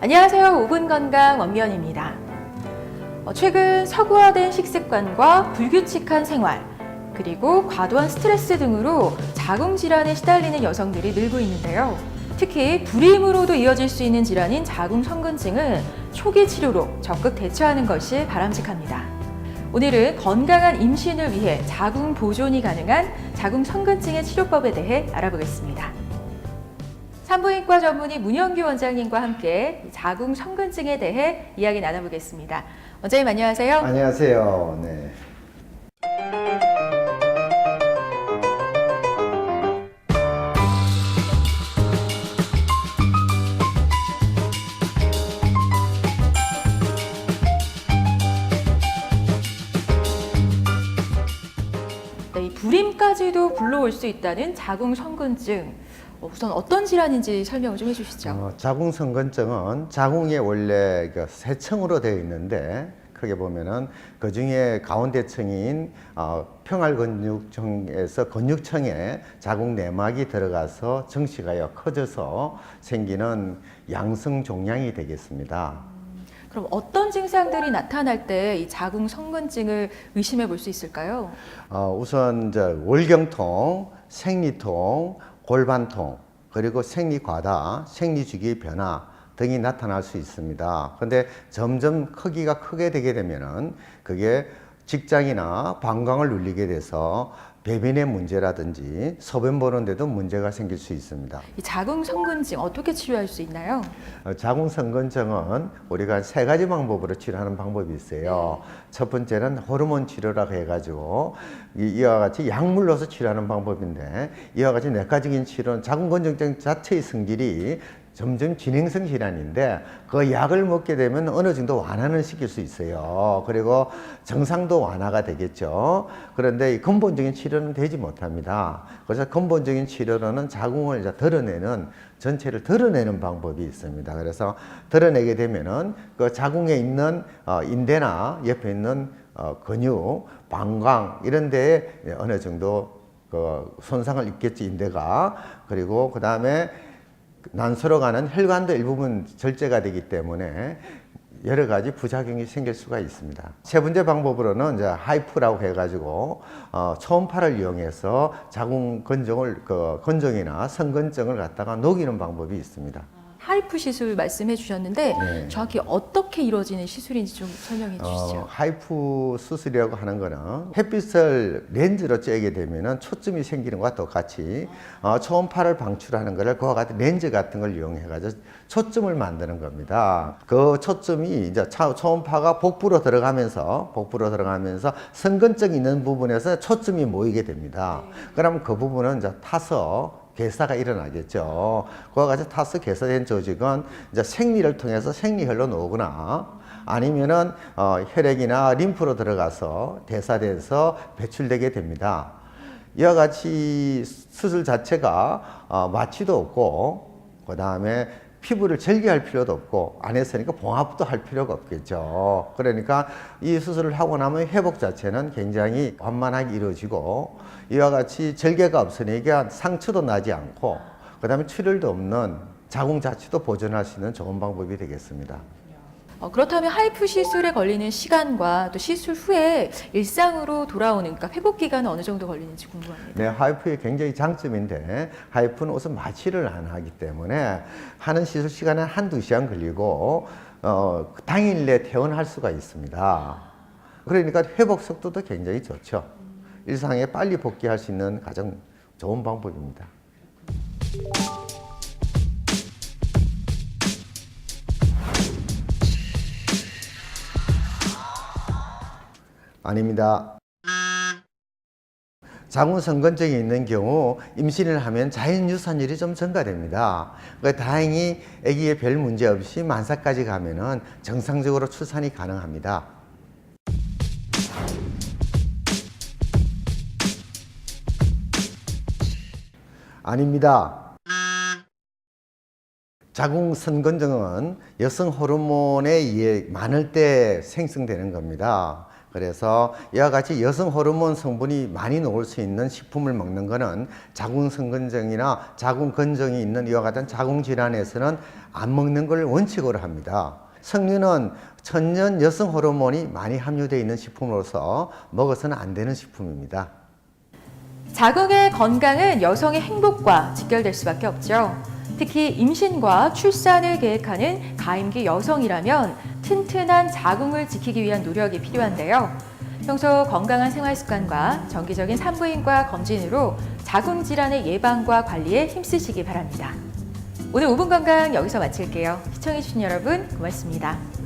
안녕하세요. 5분 건강 원미연입니다. 최근 서구화된 식습관과 불규칙한 생활, 그리고 과도한 스트레스 등으로 자궁질환에 시달리는 여성들이 늘고 있는데요. 특히 불임으로도 이어질 수 있는 질환인 자궁성근증은 초기 치료로 적극 대처하는 것이 바람직합니다. 오늘은 건강한 임신을 위해 자궁 보존이 가능한 자궁성근증의 치료법에 대해 알아보겠습니다. 산부인과 전문의 문영규 원장님과 함께 자궁성근증에 대해 이야기 나눠보겠습니다. 원장님 안녕하세요. 안녕하세요. 네. 네, 이 불임까지도 불러올 수 있다는 자궁성근증. 우선 어떤 질환인지 설명을 좀 해주시죠. 자궁성근증은 자궁이 원래 세 층으로 되어 있는데 크게 보면은 그 중에 가운데 층인 평활근육층에서 근육층에 자궁 내막이 들어가서 정식하여 커져서 생기는 양성 종양이 되겠습니다. 그럼 어떤 증상들이 나타날 때 이 자궁성근증을 의심해 볼 수 있을까요? 우선 월경통, 생리통, 골반통, 그리고 생리과다, 생리주기 변화 등이 나타날 수 있습니다. 그런데 점점 크기가 크게 되게 되면은 그게 직장이나 방광을 눌리게 돼서 배변의 문제라든지 소변 보는데도 문제가 생길 수 있습니다. 이 자궁성근증 어떻게 치료할 수 있나요? 자궁성근증은 우리가 세 가지 방법으로 치료하는 방법이 있어요. 첫 번째는 호르몬 치료라고 해가지고 이와 같이 약물로서 치료하는 방법인데, 이와 같이 내과적인 치료는 자궁근증증 자체의 성질이 점점 진행성 질환인데 그 약을 먹게 되면 어느 정도 완화는 시킬 수 있어요. 그리고 정상도 완화가 되겠죠. 그런데 이 근본적인 치료는 되지 못합니다. 그래서 근본적인 치료로는 자궁을 전체를 드러내는 방법이 있습니다. 그래서 드러내게 되면은 그 자궁에 있는 인대나 옆에 있는 근육, 방광 이런 데에 어느 정도 그 손상을 입겠지, 인대가. 그리고 그 다음에 난소로 가는 혈관도 일부분 절제가 되기 때문에 여러 가지 부작용이 생길 수가 있습니다. 세 번째 방법으로는 이제 하이프라고 해가지고 초음파를 이용해서 자궁 근종이나 성근증을 갖다가 녹이는 방법이 있습니다. 하이프 시술 말씀해 주셨는데 네. 정확히 어떻게 이루어지는 시술인지 좀 설명해 주시죠. 하이프 수술이라고 하는 거는 햇빛을 렌즈로 쬐게 되면은 초점이 생기는 것과 똑같이 초음파를 방출하는 거를 그와 같은 렌즈 같은 걸 이용해 가지고 초점을 만드는 겁니다. 그 초점이 이제 초음파가 복부로 들어가면서 성근증 있는 부분에서 초점이 모이게 됩니다. 그럼 그 부분은 이제 타서 괴사가 일어나겠죠. 그와 같이 타서 괴사된 조직은 이제 생리를 통해서 생리혈로 나오거나 아니면은 혈액이나 림프로 들어가서 대사돼서 배출되게 됩니다. 이와 같이 수술 자체가 마취도 없고, 그 다음에 피부를 절개할 필요도 없고, 안에서니까 봉합도 할 필요가 없겠죠. 그러니까 이 수술을 하고 나면 회복 자체는 굉장히 완만하게 이루어지고, 이와 같이 절개가 없으니까 상처도 나지 않고, 그 다음에 출혈도 없는 자궁 자체도 보존할 수 있는 좋은 방법이 되겠습니다. 그렇다면 하이프 시술에 걸리는 시간과 또 시술 후에 일상으로 돌아오는, 그러니까 회복 기간은 어느 정도 걸리는지 궁금합니다. 네, 하이프의 굉장히 장점인데, 하이프는 우선 마취를 안 하기 때문에 하는 시술 시간은 한두 시간 걸리고 당일 내 퇴원할 수가 있습니다. 그러니까 회복 속도도 굉장히 좋죠. 일상에 빨리 복귀할 수 있는 가장 좋은 방법입니다. 아닙니다. 자궁성근증이 있는 경우 임신을 하면 자연유산율이 좀 증가됩니다. 다행히 아기에 별 문제 없이 만사까지 가면은 정상적으로 출산이 가능합니다. 아닙니다. 자궁성근증은 여성 호르몬에 의해 많을 때 생성되는 겁니다. 그래서 이와 같이 여성 호르몬 성분이 많이 나올 수 있는 식품을 먹는 것은 자궁성건증이나 자궁건정이 있는 이와 같은 자궁질환에서는 안 먹는 걸 원칙으로 합니다. 석류는 천연 여성 호르몬이 많이 함유되어 있는 식품으로서 먹어서는 안 되는 식품입니다. 자궁의 건강은 여성의 행복과 직결될 수밖에 없죠. 특히 임신과 출산을 계획하는 가임기 여성이라면 튼튼한 자궁을 지키기 위한 노력이 필요한데요. 평소 건강한 생활 습관과 정기적인 산부인과 검진으로 자궁 질환의 예방과 관리에 힘쓰시기 바랍니다. 오늘 5분 건강 여기서 마칠게요. 시청해주신 여러분 고맙습니다.